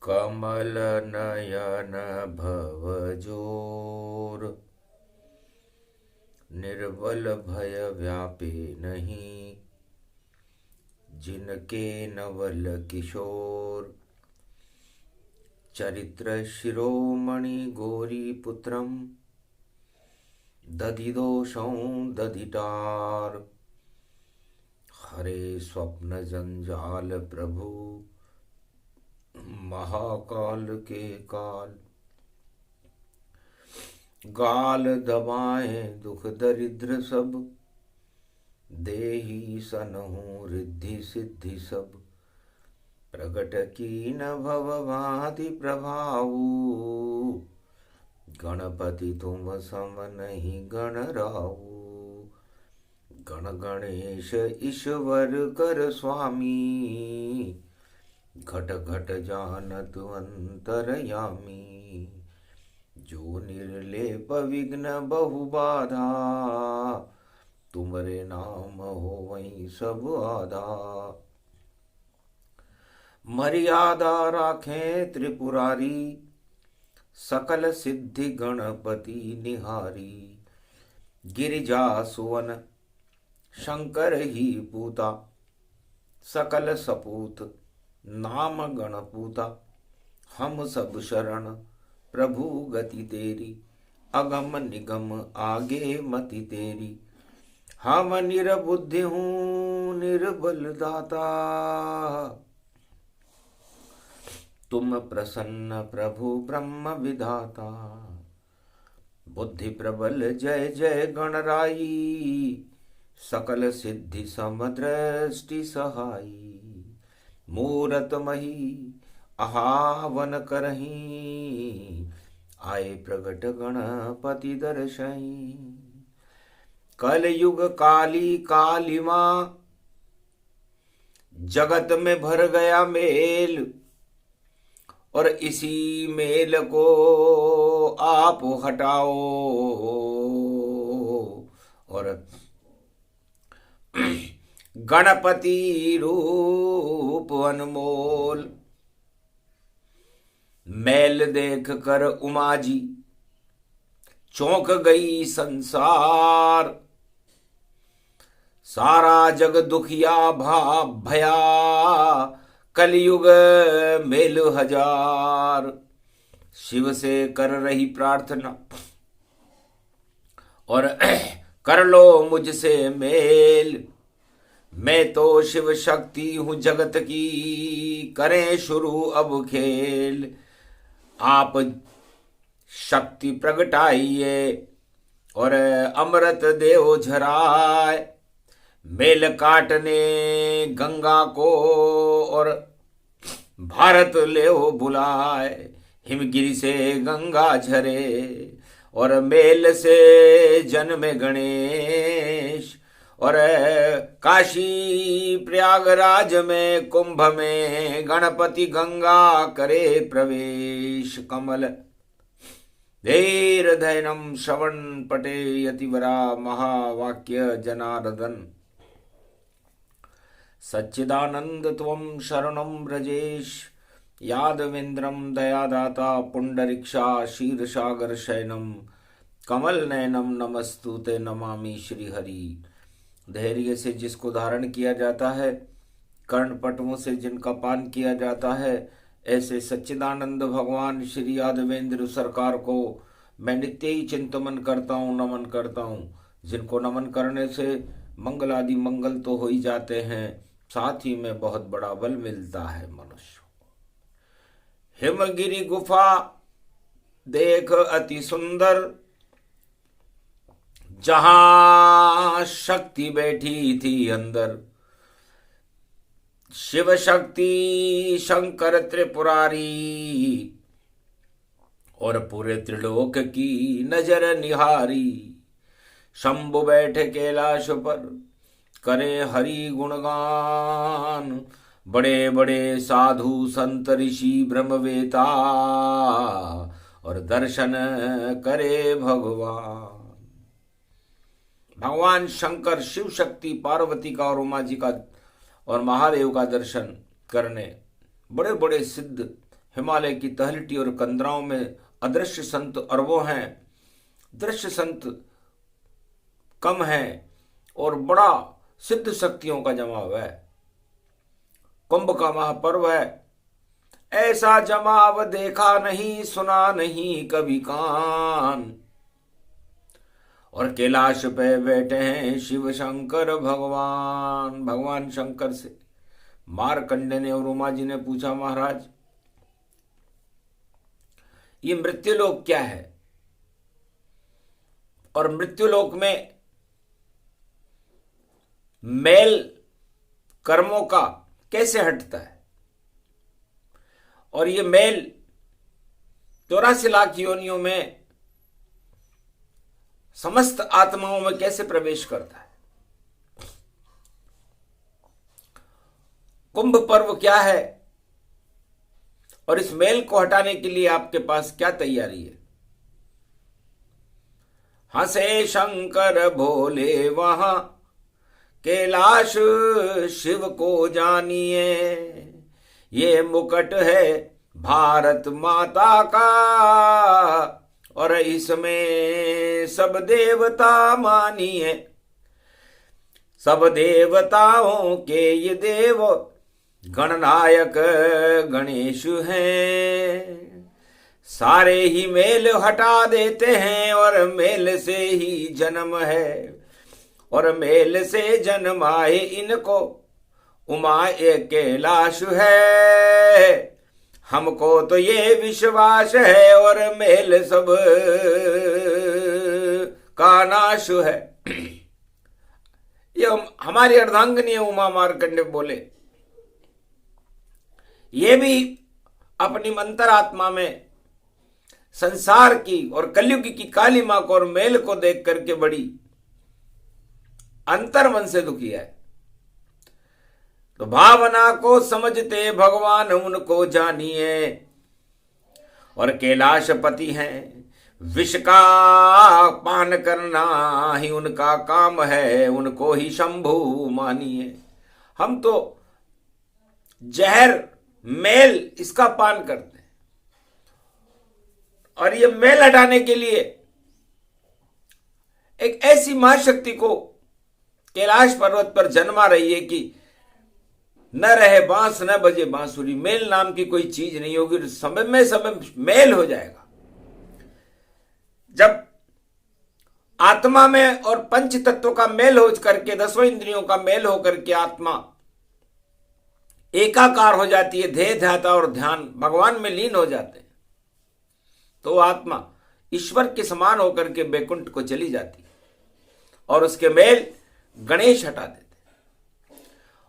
कमल नयन भवजोर, निर्बल भय व्यापे नहीं, जिनके नवल किशोर। चरित्र शिरोमणि गौरी पुत्रम, दधिदोषं दधिटार। हरे स्वप्न जंजाल प्रभु, महाकाल के काल। गाल दबाए दुख दरिद्र सब, देहि सनहु रिद्धि सिद्धि सब। प्रगट कीन भव भांति प्रभाऊ, गणपति तुम सम नहीं गण राऊ। गण गणेश ईश्वर कर स्वामी, घट घट जानत अंतरयामी। जो निर्लेप विघ्न बहु बाधा, तुमरे नाम हो वही सब आधा। मर्यादा राखें त्रिपुरारी, सकल सिद्धि गणपति निहारी। गिरिजा सुवन शंकर ही पूता, सकल सपूत नाम गणपूता। हम सब शरण प्रभु गति तेरी, अगम निगम आगे मति तेरी। हम निरबुद्धि हूँ निर्बल दाता, तुम प्रसन्न प्रभु ब्रह्म विधाता। बुद्धि प्रबल जय जय गणराई, सकल सिद्धि समदृष्टि सहाई। मूरत मही आहावन करही, आए प्रगट गणपति दर्शई। कल युग काली काली माँ, जगत में भर गया मेल। और इसी मेल को आप हटाओ, और गणपति रूप अनमोल। मैल देख कर उमा जी चौंक गई संसार। सारा जग दुखिया भया, कलयुग मेल हजार। शिव से कर रही प्रार्थना, और कर लो मुझसे मेल। मैं तो शिव शक्ति हूँ जगत की, करें शुरू अब खेल। आप शक्ति प्रगटाइए, और अमृत देव झराए। मेल काटने गंगा को, और भारत ले बुलाए। हिमगिरी से गंगा झरे, और मेल से जन्मे गणेश। और काशी प्रयागराज में कुंभ में, गणपति गंगा करे प्रवेश। कमल धैर्यनम श्रवण पटे यतिवरा, महावाक्य जनार्दन। सच्चिदानंद त्वं शरणं व्रजेश, यादवेन्द्रं दयादाता। पुंडरीक्षा क्षीरसागर शयनम, कमल नयनम नमस्तुते नमामि श्रीहरि। धैर्य से जिसको धारण किया जाता है, कर्णपटुओं से जिनका पान किया जाता है, ऐसे सच्चिदानंद भगवान श्री यादवेंद्र सरकार को मैं नित्य ही चिंतन करता हूँ, नमन करता हूँ। जिनको नमन करने से मंगल आदि मंगल तो हो ही जाते हैं, साथ ही में बहुत बड़ा बल मिलता है मनुष्य। हिमगिरी गुफा देख अति सुंदर, जहां शक्ति बैठी थी अंदर। शिव शक्ति शंकर त्रिपुरारी, और पूरे त्रिलोक की नजर निहारी। शंभु बैठे कैलाश पर, करे हरि गुणगान। बड़े बड़े साधु संत ऋषि ब्रह्मवेता, और दर्शन करे भगवान। भगवान शंकर शिव शक्ति पार्वती का और उमा जी का और महादेव का दर्शन करने। बड़े बड़े सिद्ध हिमालय की तलहटी और कंदराओं में अदृश्य संत अरबों हैं, दृश्य संत कम हैं और बड़ा सिद्ध शक्तियों का जमाव है। कुंभ का महापर्व है, ऐसा जमाव देखा नहीं सुना नहीं कभी कान। और कैलाश पे बैठे हैं शिव शंकर भगवान। भगवान शंकर से मारकंडे ने और उमा जी ने पूछा, महाराज ये मृत्युलोक क्या है और मृत्युलोक में मैल कर्मों का कैसे हटता है, और ये मैल 84 लाख योनियों में समस्त आत्माओं में कैसे प्रवेश करता है। कुंभ पर्व क्या है और इस मैल को हटाने के लिए आपके पास क्या तैयारी है। हंसे शंकर भोले वहां कैलाश शिव को जानिए, ये मुकुट है भारत माता का और इसमें सब देवता मानिए। सब देवताओं के ये देव गणनायक गणेश हैं, सारे ही मेल हटा देते हैं और मेल से ही जन्म है, और मेल से जन्म आए इनको उमा एक कैलाश है। हमको तो ये विश्वास है और मेल सब का नाश है। ये हमारी अर्धांगिनी उमा मार्कंडे बोले, ये भी अपनी मंतरात्मा में संसार की और कलयुग की काली मां को और मेल को देख करके बड़ी अंतर मन से दुखी है। तो भावना को समझते भगवान उनको जानिए, और कैलाशपति हैं, विष का पान करना ही उनका काम है, उनको ही शंभु मानिए। हम तो जहर मेल इसका पान करते हैं, और ये मेल हटाने के लिए एक ऐसी महाशक्ति को कैलाश पर्वत पर जन्मा रही है कि न रहे बांस न बजे बांसुरी। मेल नाम की कोई चीज नहीं होगी, समय में समय मेल हो जाएगा। जब आत्मा में और पंच तत्वों का मेल हो करके, 10 इंद्रियों का मेल हो करके आत्मा एकाकार हो जाती है, ध्येय ध्याता और ध्यान भगवान में लीन हो जाते हैं, तो आत्मा ईश्वर के समान होकर के बैकुंठ को चली जाती है, और उसके मेल गणेश हटा देते।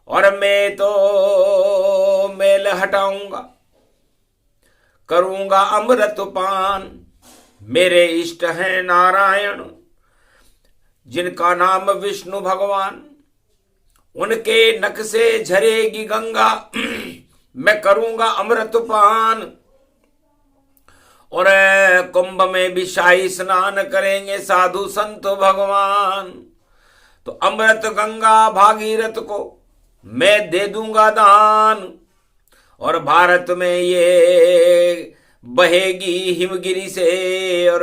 और मैं तो मेल हटाऊंगा, करूंगा अमृत पान, मेरे इष्ट हैं नारायण जिनका नाम विष्णु भगवान, उनके नक से झरेगी गंगा, मैं करूंगा अमृत पान। और कुंभ में भी शाही स्नान करेंगे साधु संत भगवान, तो अमृत गंगा भागीरथ को मैं दे दूंगा दान, और भारत में ये बहेगी हिमगिरी से, और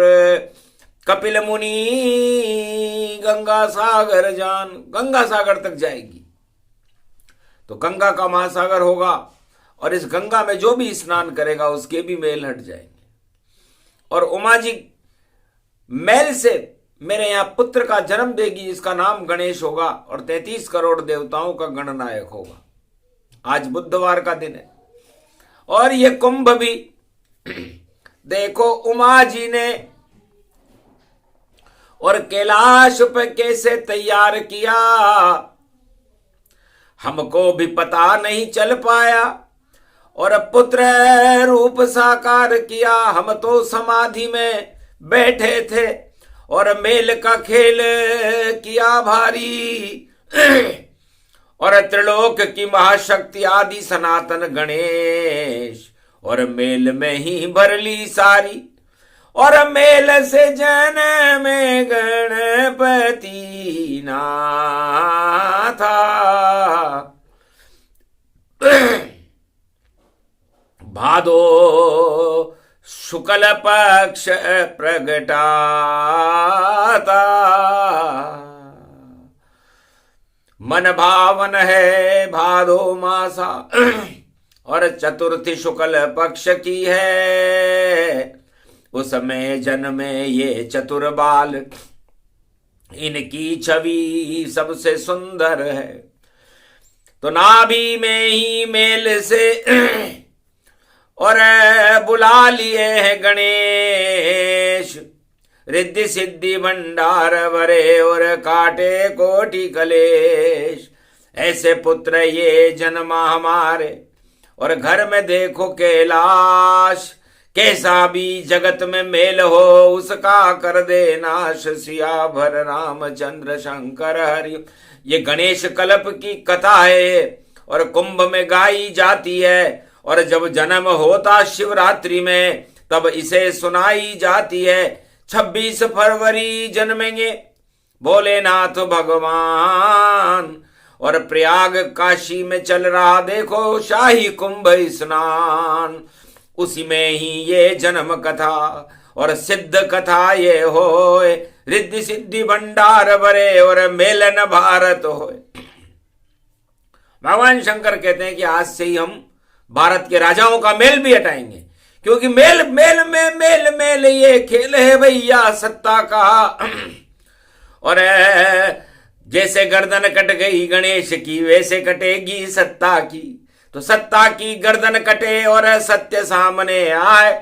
कपिल मुनि गंगा सागर जान, गंगा सागर तक जाएगी। तो गंगा का महासागर होगा, और इस गंगा में जो भी स्नान करेगा उसके भी मेल हट जाएंगे। और उमा जी मैल से मेरे यहां पुत्र का जन्म देगी जिसका नाम गणेश होगा, और 33 करोड़ देवताओं का गणनायक होगा। आज बुधवार का दिन है, और ये कुंभ भी देखो उमा जी ने और कैलाश पे कैसे तैयार किया, हमको भी पता नहीं चल पाया, और पुत्र रूप साकार किया। हम तो समाधि में बैठे थे और मेल का खेल किया भारी, और त्रिलोक की महाशक्ति आदि सनातन गणेश, और मेल में ही भर ली सारी, और मेल से जन में गणपति नाथा। भादो शुक्ल पक्ष प्रगटाता, मन भावन है भादो मासा, और चतुर्थी शुक्ल पक्ष की है। उसमें जन्मे ये चतुर बाल, इनकी छवि सबसे सुंदर है। तो नाभि में ही मेल से और बुला लिए हैं गणेश, रिद्धि सिद्धि भंडार भरे और काटे कोटि कलेश। ऐसे पुत्र ये जन्मा हमारे, और घर में देखो कैलाश। कैसा भी जगत में मेल हो उसका कर दे नाश, सिया भर रामचंद्र शंकर हरि। ये गणेश कल्प की कथा है और कुंभ में गाई जाती है। और जब जन्म होता शिवरात्रि में तब इसे सुनाई जाती है। 26 फरवरी जन्मेंगे भोलेनाथ भगवान, और प्रयाग काशी में चल रहा देखो शाही कुंभ स्नान। उसी में ही ये जन्म कथा और सिद्ध कथा ये होए, रिद्धि सिद्धि भंडार भरे और मेलन भारत होए। भगवान शंकर कहते हैं कि आज से ही हम भारत के राजाओं का मेल भी हटाएंगे, क्योंकि मेल मेल में मेल मेल ये खेल है भैया सत्ता का। और जैसे गर्दन कट गई गणेश की, वैसे कटेगी सत्ता की। तो सत्ता की गर्दन कटे और सत्य सामने आए।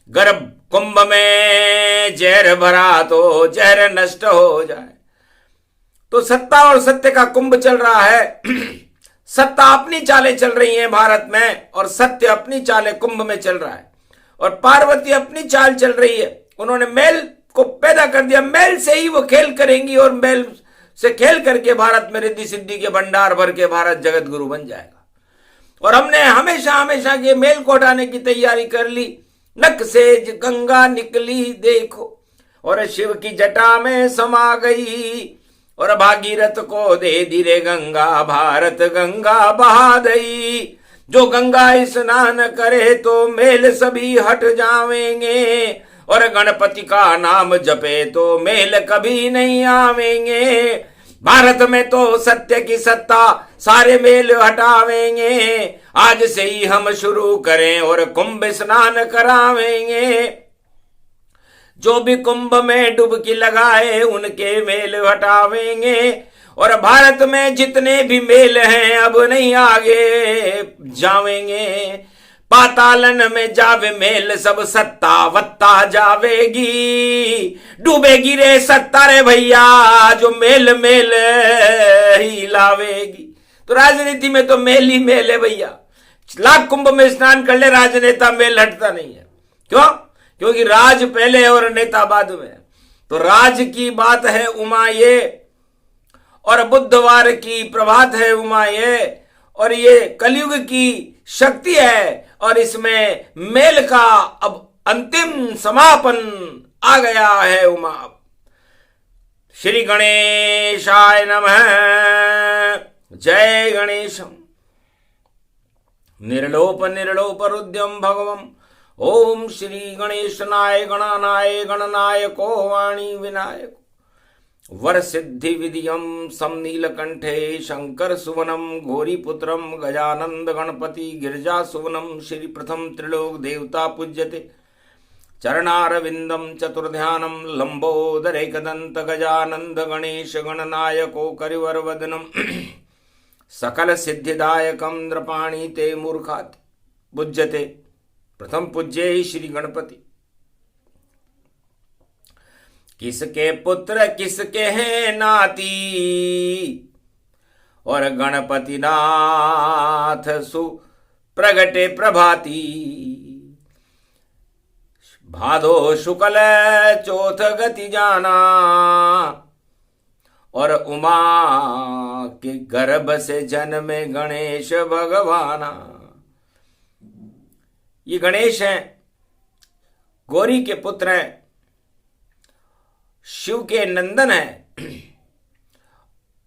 गर्भ कुंभ में जहर भरा तो जहर नष्ट हो जाए। तो सत्ता और सत्य का कुंभ चल रहा है। सत्ता अपनी चालें चल रही हैं भारत में, और सत्य अपनी चालें कुंभ में चल रहा है। और पार्वती अपनी चाल चल रही है। उन्होंने मेल को पैदा कर दिया, मेल से ही वो खेल करेंगी, और मेल से खेल करके भारत में रिद्धि सिद्धि के भंडार भर के भारत जगत गुरु बन जाएगा। और हमने हमेशा हमेशा के मेल को हटाने की तैयारी कर ली। नक से गंगा निकली देखो, और शिव की जटा में समा गई। और भागीरथ को दे धीरे गंगा, भारत गंगा बहा दई। जो गंगा स्नान करे तो मेल सभी हट जावेंगे, और गणपति का नाम जपे तो मेल कभी नहीं आवेंगे। भारत में तो सत्य की सत्ता सारे मेल हटावेंगे। आज से ही हम शुरू करें और कुंभ स्नान करावेंगे। जो भी कुंभ में डुबकी लगाए उनके मेल हटावेंगे। और भारत में जितने भी मेल हैं अब नहीं आगे जावेंगे। पातालन में जावे मेल सब सत्ता वत्ता जावेगी। डूबेगी रे सत्ता रे भैया जो मेल मेल ही लावेगी। तो राजनीति में तो मेल ही मेल है भैया। लाख कुंभ में स्नान कर ले, राजनेता मेल हटता नहीं है। क्यों? क्योंकि राज पहले और नेता बाद में। तो राज की बात है उमा ये, और बुधवार की प्रभात है उमा ये, और ये कलयुग की शक्ति है। और इसमें मेल का अब अंतिम समापन आ गया है उमा। श्री गणेशाय नमः। जय गणेशम। निर्लोप निर्लोप रुद्यम भगवम। ओम श्री गणेशनाय गणानाय गणनायको वाणी विनायक। वर सिद्धि विधियम समनीलकंठे शंकर सुवनम घोरीपुत्रम गजानंद गणपति गिरिजा सुवनम। श्री प्रथम त्रिलोक देवता पूज्यते। चरणारविंदम चतुर्ध्यानम लंबोदरेकदंत गजानंद गणेश गणनायको करिवर वदनम। सकल सिद्धिदायकम नृपाणी ते मूर्खात् पूज्यते। प्रथम पूज्य श्री गणपति। किसके पुत्र किसके हैं नाती, और गणपति नाथ सु प्रगटे प्रभाती। भादो शुक्ल चौथ गति जाना, और उमा के गर्भ से जन्मे गणेश भगवाना। ये गणेश हैं, गौरी के पुत्र हैं, शिव के नंदन हैं,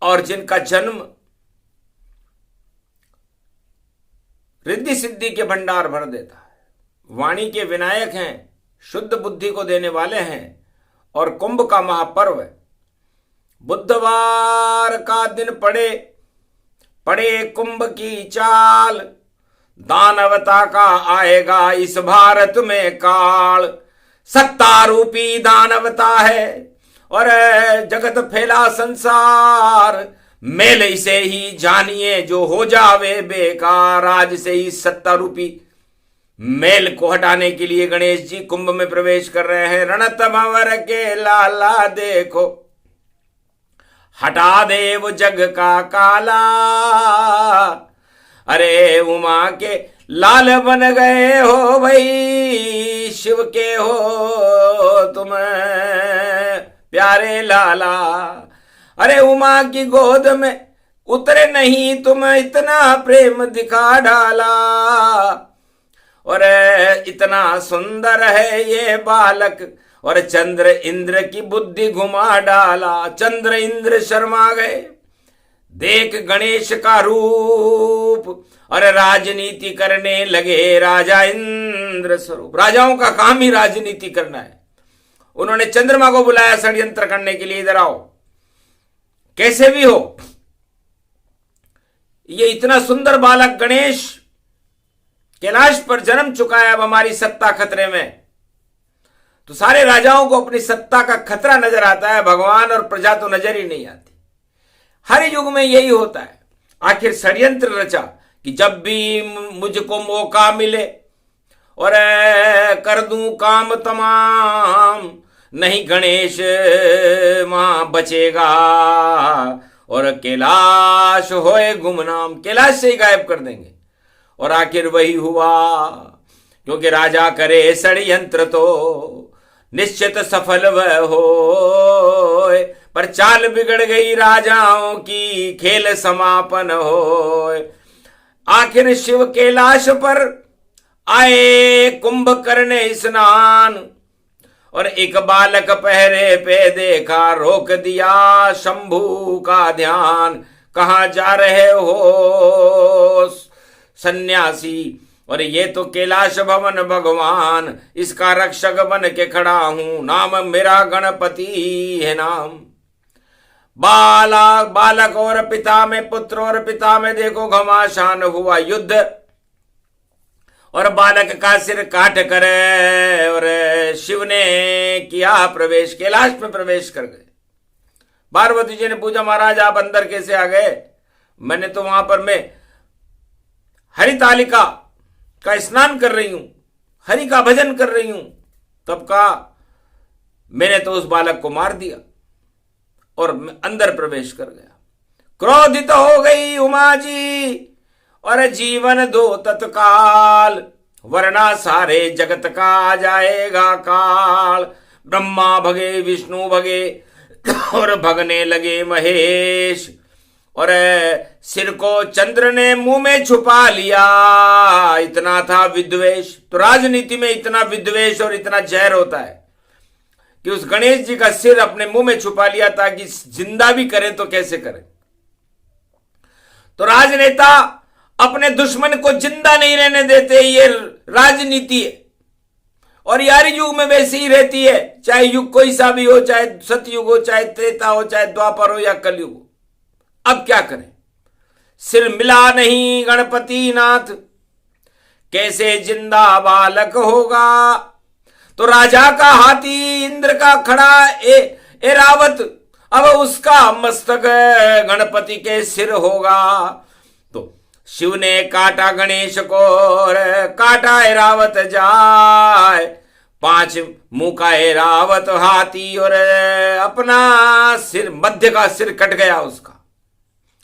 और जिनका जन्म रिद्धि सिद्धि के भंडार भर देता है। वाणी के विनायक हैं, शुद्ध बुद्धि को देने वाले हैं और कुंभ का महापर्व है। बुधवार का दिन पड़े कुंभ की चाल, दानवता का आएगा इस भारत में काल। सत्ता रूपी दानवता है और जगत फैला संसार, मेल इसे ही जानिए जो हो जावे बेकार। आज से ही सत्ता रूपी मेल को हटाने के लिए गणेश जी कुंभ में प्रवेश कर रहे हैं। रणत भंवर के लाला देखो, हटा दे वो जग का काला। अरे उमा के लाल बन गए हो भाई, शिव के हो तुम प्यारे लाला। अरे उमा की गोद में उतरे नहीं तुम, इतना प्रेम दिखा डाला। और इतना सुंदर है ये बालक, और चंद्र इंद्र की बुद्धि घुमा डाला। चंद्र इंद्र शर्मा गए देख गणेश का रूप, और राजनीति करने लगे राजा इंद्र स्वरूप। राजाओं का काम ही राजनीति करना है। उन्होंने चंद्रमा को बुलाया षड्यंत्र करने के लिए, इधर आओ, कैसे भी हो ये इतना सुंदर बालक गणेश कैलाश पर जन्म चुका है, अब हमारी सत्ता खतरे में। तो सारे राजाओं को अपनी सत्ता का खतरा नजर आता है, भगवान और प्रजा तो नजर ही नहीं आती। हर युग में यही होता है। आखिर षड्यंत्र रचा कि जब भी मुझको मौका मिले और कर दूं काम तमाम, नहीं गणेश मां बचेगा और कैलाश होए गुमनाम। कैलाश से ही गायब कर देंगे। और आखिर वही हुआ, क्योंकि राजा करे षड्यंत्र तो निश्चित सफल वह हो। पर चाल बिगड़ गई राजाओं की, खेल समापन हो। आखिर शिव कैलाश पर आए कुंभ करने स्नान, और एक बालक पहरे पे देखा, रोक दिया शंभू का ध्यान। कहां जा रहे हो सन्यासी? और ये तो कैलाश भवन भगवान, इसका रक्षक बन के खड़ा हूं, नाम मेरा गणपति है नाम। बालक और पिता में, पुत्र और पिता में देखो घमासान हुआ युद्ध, और बालक का सिर काट कर और शिव ने किया प्रवेश, कैलाश में प्रवेश कर गए। पार्वती जी ने पूछा, महाराज आप अंदर कैसे आ गए? मैंने तो वहां पर मैं हरितालिका का स्नान कर रही हूं, हरि का भजन कर रही हूं। तब कहा, मैंने तो उस बालक को मार दिया और अंदर प्रवेश कर गया। क्रोधित हो गई उमा जी, और जीवन दो तत्काल, वरना सारे जगत का आ जाएगा काल। ब्रह्मा भगे, विष्णु भगे, और भगने लगे महेश, और सिर को चंद्र ने मुंह में छुपा लिया। इतना था विद्वेष। तो राजनीति में इतना विद्वेष और इतना जहर होता है कि उस गणेश जी का सिर अपने मुंह में छुपा लिया, ताकि जिंदा भी करें तो कैसे करें। तो राजनेता अपने दुश्मन को जिंदा नहीं रहने देते, ये राजनीति है। और यार युग में वैसी ही रहती है, चाहे युग कोई सा भी हो, चाहे सतयुग हो, चाहे त्रेता हो, चाहे द्वापर हो या कलयुग हो। अब क्या करें? सिर मिला नहीं गणपति नाथ, कैसे जिंदा बालक होगा। तो राजा का हाथी इंद्र का खड़ा एरावत, अब उसका मस्तक गणपति के सिर होगा। तो शिव ने काटा गणेश को, और काटा एरावत जाए। 5 मुंह का एरावत हाथी, और अपना सिर, मध्य का सिर कट गया उसका।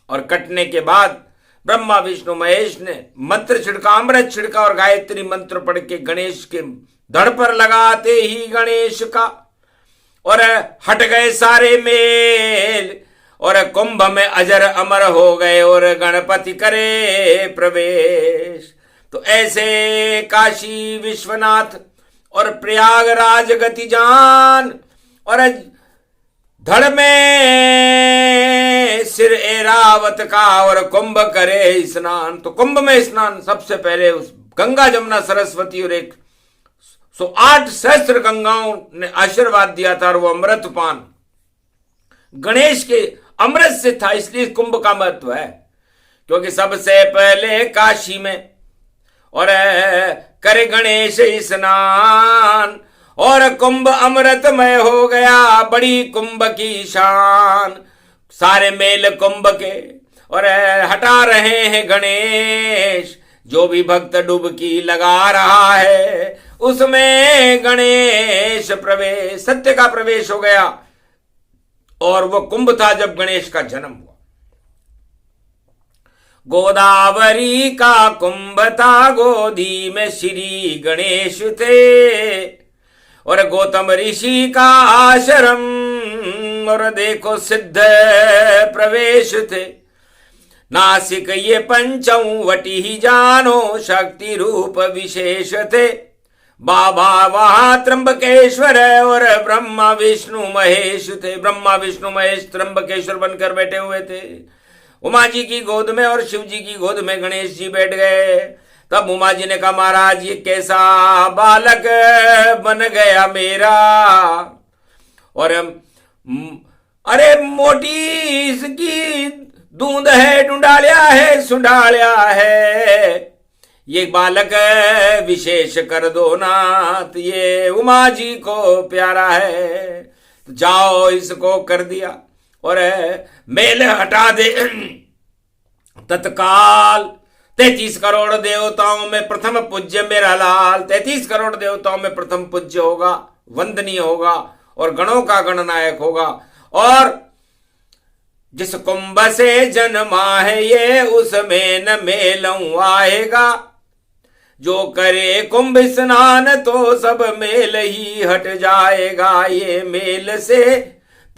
और कटने के बाद ब्रह्मा विष्णु महेश ने मंत्र छिड़का, अमृत छिड़का, और गायत्री मंत्र पढ़ के गणेश के धड़ पर लगाते ही गणेश का, और हट गए सारे मेल, और कुंभ में अजर अमर हो गए, और गणपति करे प्रवेश। तो ऐसे काशी विश्वनाथ और प्रयागराज गति जान, और धड़ में सिर एरावत का, और कुंभ करे स्नान। तो कुंभ में स्नान सबसे पहले उस गंगा जमुना सरस्वती और एक सो 8 सहस्त्र गंगाओं ने आशीर्वाद दिया था और वो अमृतपान गणेश के अमृत से था, इसलिए कुंभ का महत्व है। क्योंकि सबसे पहले काशी में और करे गणेश स्नान और कुंभ अमृतमय हो गया, बड़ी कुंभ की शान। सारे मेल कुंभ के और हटा रहे हैं गणेश, जो भी भक्त डुबकी लगा रहा है उसमें गणेश प्रवेश, सत्य का प्रवेश हो गया। और वो कुंभ था जब गणेश का जन्म हुआ। गोदावरी का कुंभ था, गोदी में श्री गणेश थे और गौतम ऋषि का आश्रम और देखो सिद्ध प्रवेश थे। नासिक ये पंचवटी ही जानो, शक्ति रूप विशेष थे। बाबा वहां त्र्यंबकेश्वर और ब्रह्मा विष्णु महेश थे। ब्रह्मा विष्णु महेश त्र्यंबकेश्वर बनकर बैठे हुए थे। उमा जी की गोद में और शिव जी की गोद में गणेश जी बैठ गए। तब उमा जी ने कहा, महाराज ये कैसा बालक बन गया मेरा, और अरे मोटी इसकी दूध है, डुंडालिया है, सुंडालिया है, ये बालक विशेष कर दो नाथ, ये उमा जी को प्यारा है। तो जाओ इसको कर दिया और मेल हटा दे। तत्काल 33 करोड़ देवताओं में प्रथम पूज्य मेरा लाल, 33 करोड़ देवताओं में प्रथम पूज्य होगा, वंदनीय होगा और गणों का गणनायक होगा। और जिस कुंभ से जन्मा है ये, उसमें न मेलऊ आएगा। जो करे कुंभ स्नान तो सब मेल ही हट जाएगा। ये मेल से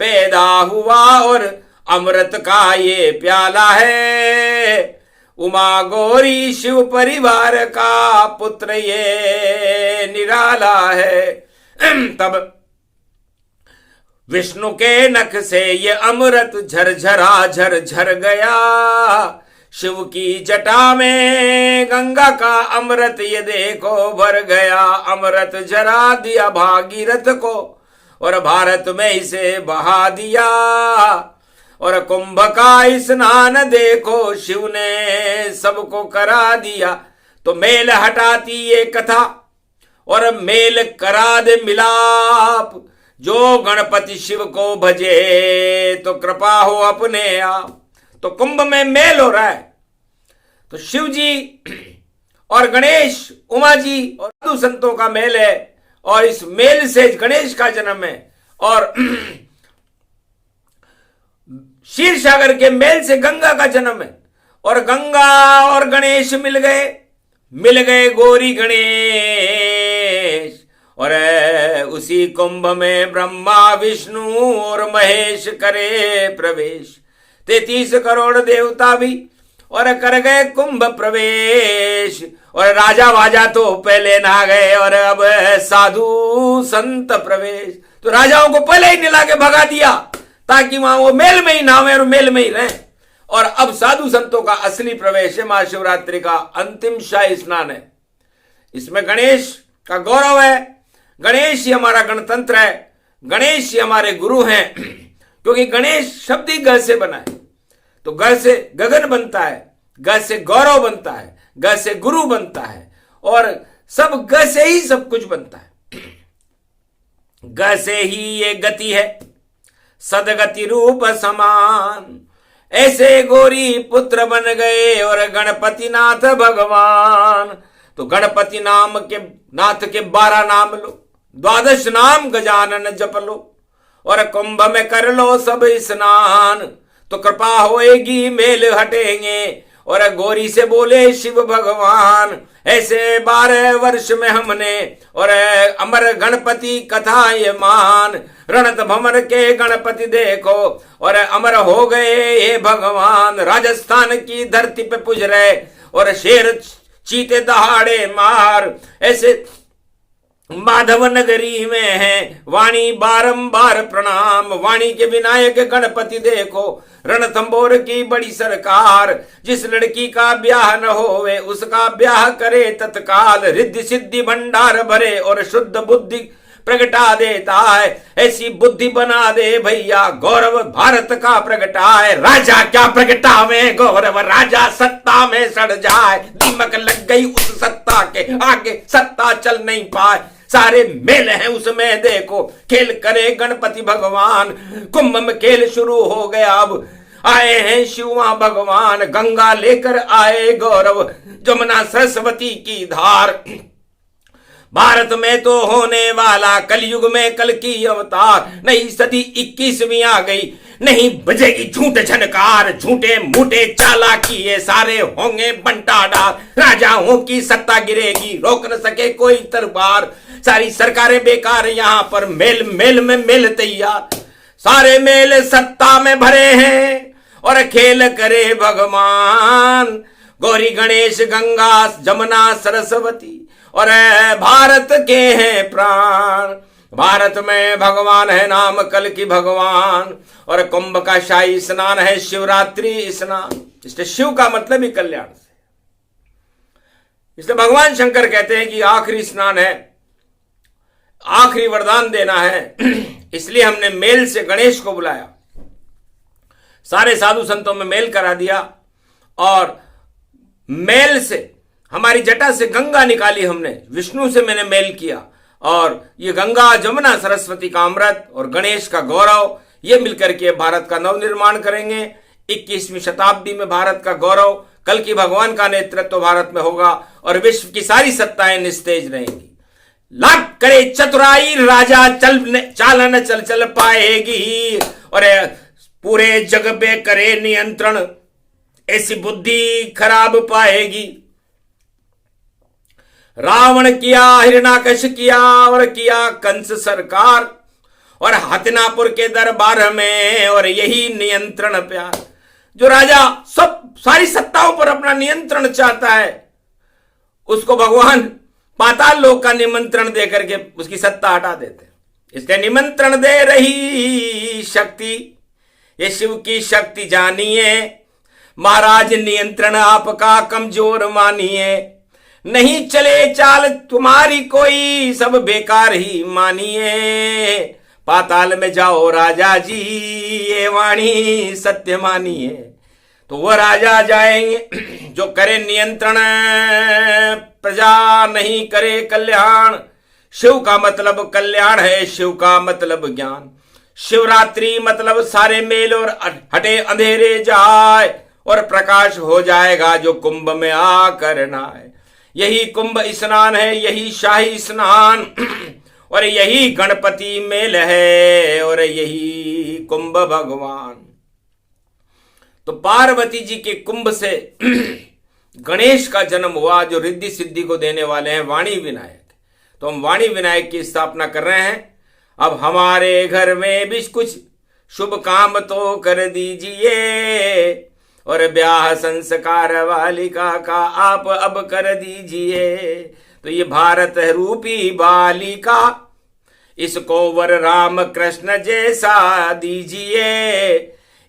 पैदा हुआ और अमृत का ये प्याला है। उमा गौरी शिव परिवार का पुत्र ये निराला है। तब विष्णु के नख से ये अमृत झरझरा झरझर गया। शिव की जटा में गंगा का अमृत ये देखो भर गया। अमृत जरा दिया भागीरथ को और भारत में इसे बहा दिया। और कुंभ का स्नान देखो शिव ने सबको करा दिया। तो मेल हटाती ये कथा और मेल करा दे मिलाप। जो गणपति शिव को भजे तो कृपा हो अपने आप। तो कुंभ में मेल हो रहा है। तो शिव जी और गणेश, उमा जी और साधु संतों का मेल है और इस मेल से गणेश का जन्म है। और क्षीर सागर के मेल से गंगा का जन्म है। और गंगा और गणेश मिल गए गौरी गणेश। और उसी कुंभ में ब्रह्मा विष्णु और महेश करे प्रवेश। 33 करोड़ देवता भी और कर गए कुंभ प्रवेश। और राजा वाजा तो पहले ना गए और अब साधु संत प्रवेश। तो राजाओं को पहले ही निला के भगा दिया ताकि वहां वो मेल में ही नावे और मेल में ही रहे। और अब साधु संतों का असली प्रवेश है महाशिवरात्रि का अंतिम शाही स्नान है। इसमें गणेश का गौरव है। गणेश ही हमारा गणतंत्र है। गणेश ही हमारे गुरु हैं। क्योंकि गणेश शब्द ही ग से बना है। तो ग से गगन बनता है, ग से गौरव बनता है, ग से गुरु बनता है और सब ग से ही सब कुछ बनता है। ग से ही ये गति है, सदगति रूप समान। ऐसे गौरी पुत्र बन गए और गणपति नाथ भगवान। तो गणपति नाम के नाथ के 12 नाम लो, 12 नाम गजानन जप लो और कुंभ में कर लो सब स्नान। तो कृपा होएगी मेल हटेंगे। और गौरी से बोले शिव भगवान, ऐसे 12 वर्ष में हमने और अमर गणपति कथा ये मान। रणत भमर के गणपति देखो और अमर हो गए ये भगवान। राजस्थान की धरती पे पूज रहे और शेर चीते दहाड़े मार। ऐसे माधव नगरी में है वाणी बारंबार प्रणाम। वाणी के विनायक गणपति देखो रणथंबोर की बड़ी सरकार। जिस लड़की का ब्याह न होवे उसका ब्याह करे तत्काल। रिद्धि सिद्धि भंडार भरे और शुद्ध बुद्धि प्रगटा देता है। ऐसी बुद्धि बना दे भैया गौरव भारत का प्रगटाए। राजा क्या प्रगटावे गौरव राजा सत्ता में सड़ जाए। दीमक लग गई उस सत्ता के आगे सत्ता चल नहीं पाए। सारे मेल हैं उसमें देखो खेल करे गणपति भगवान। कुंभ में खेल शुरू हो गया अब आए हैं शिवा भगवान। गंगा लेकर आए गौरव जमुना सरस्वती की धार। भारत में तो होने वाला कलयुग में कल की अवतार। नई सदी 21वीं आ गई नहीं बजेगी झूठ झनकार। झूठे मूठे चालाकी ये सारे होंगे बंटाडार। राजाओं की सत्ता गिरेगी रोक न सके कोई तरबार। सारी सरकारें बेकार यहाँ पर मेल मेल में मेल तैयार। सारे मेल सत्ता में भरे हैं और खेल करे भगवान। गौरी गणेश गंगा जमुना सरस्वती और भारत के हैं प्राण। भारत में भगवान है नाम कल की भगवान। और कुंभ का शाही स्नान है शिवरात्रि स्नान। इसलिए शिव का मतलब ही कल्याण से। इसलिए भगवान शंकर कहते हैं कि आखिरी स्नान है आखिरी वरदान देना है। इसलिए हमने मेल से गणेश को बुलाया। सारे साधु संतों में मेल करा दिया और मेल से हमारी जटा से गंगा निकाली हमने। विष्णु से मैंने मेल किया और ये गंगा जमुना सरस्वती का अमृत और गणेश का गौरव ये मिलकर के भारत का नवनिर्माण करेंगे। 21वीं शताब्दी में भारत का गौरव कल की भगवान का नेतृत्व भारत में होगा और विश्व की सारी सत्ताएं निस्तेज रहेंगी। लाभ करे चतुराई राजा चालन चल पाएगी और पूरे जग पे करे नियंत्रण ऐसी बुद्धि खराब पाएगी। रावण किया हिरणाकश किया और किया कंस सरकार और हतिनापुर के दरबार में और यही नियंत्रण प्यार। जो राजा सब सारी सत्ताओं पर अपना नियंत्रण चाहता है उसको भगवान पाताल लोक का निमंत्रण देकर के उसकी सत्ता हटा देते। इसलिए निमंत्रण दे रही शक्ति ये शिव की शक्ति जानिए। महाराज नियंत्रण आपका कमजोर मानिए। नहीं चले चाल तुम्हारी कोई सब बेकार ही मानिए। पाताल में जाओ राजा जी ये वाणी सत्य मानिए। तो वह राजा जाएंगे जो करे नियंत्रण प्रजा नहीं करे कल्याण। शिव का मतलब कल्याण है शिव का मतलब ज्ञान। शिवरात्रि मतलब सारे मेल और हटे अंधेरे जाए और प्रकाश हो जाएगा जो कुंभ में आकर नहाए। यही कुंभ स्नान है यही शाही स्नान और यही गणपति मेल है और यही कुंभ भगवान। तो पार्वती जी के कुंभ से गणेश का जन्म हुआ जो रिद्धि सिद्धि को देने वाले हैं वाणी विनायक। तो हम वाणी विनायक की स्थापना कर रहे हैं। अब हमारे घर में भी कुछ शुभ काम तो कर दीजिए और ब्याह संस्कार बालिका का आप अब कर दीजिए। तो ये भारत रूपी बालिका इसको वर राम कृष्ण जैसा दीजिए।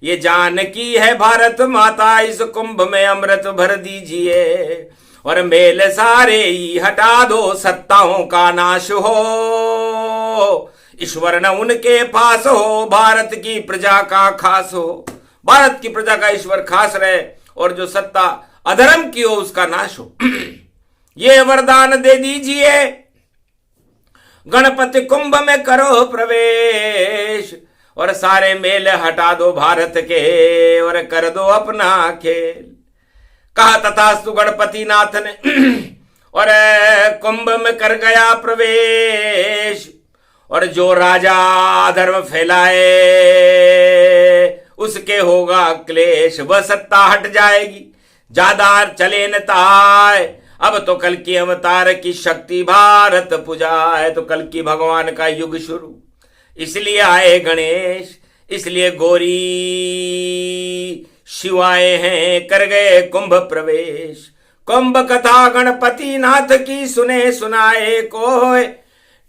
ये जानकी है भारत माता इस कुंभ में अमृत भर दीजिए। और मेल सारे ही हटा दो सत्ताओं का नाश हो। ईश्वर न उनके पास हो भारत की प्रजा का खास हो। भारत की प्रजा का ईश्वर खास रहे और जो सत्ता अधर्म की हो उसका नाश हो। ये वरदान दे दीजिए। गणपति कुंभ में करो प्रवेश और सारे मेल हटा दो भारत के और कर दो अपना खेल। कहा तथास्तु गणपति नाथ ने और कुंभ में कर गया प्रवेश। और जो राजा अधर्म फैलाए उसके होगा क्लेश। वह सत्ता हट जाएगी ज्यादा चले न ताय। अब तो कल की अवतार की शक्ति भारत पुजाए। तो कल की भगवान का युग शुरू इसलिए आए गणेश। इसलिए गौरी शिवाए हैं कर गए कुंभ प्रवेश। कुंभ कथा गणपति नाथ की सुने सुनाए कोय।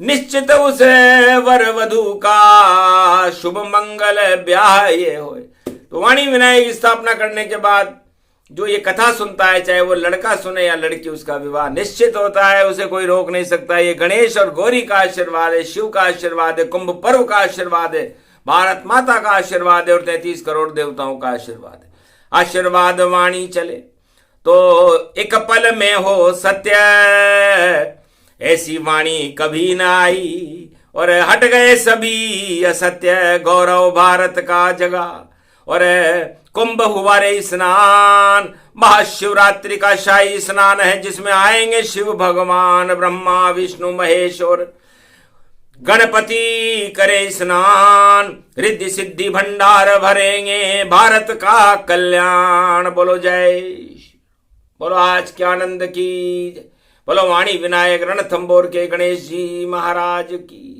निश्चित उसे वर वधु का शुभ मंगल ब्याह ये होए। तो वाणी विनायक की स्थापना करने के बाद जो ये कथा सुनता है, चाहे वो लड़का सुने या लड़की, उसका विवाह निश्चित होता है, उसे कोई रोक नहीं सकता। ये गणेश और गौरी का आशीर्वाद है, शिव का आशीर्वाद है, कुंभ पर्व का आशीर्वाद है, भारत माता का आशीर्वाद है और 33 करोड़ देवताओं का आशीर्वाद है। आशीर्वाद वाणी चले तो एक पल में हो सत्य, ऐसी वाणी कभी ना आई और हट गए सभी असत्य, गौरव भारत का जगा। और कुंभ हुआ रे स्नान, महाशिवरात्रि का शाही स्नान है, जिसमें आएंगे शिव भगवान, ब्रह्मा विष्णु महेश और गणपति करे स्नान, रिद्धि सिद्धि भंडार भरेंगे, भारत का कल्याण। बोलो जय, बोलो आज के आनंद की, बोलो वाणी विनायक रणथंबोर के गणेश जी महाराज की।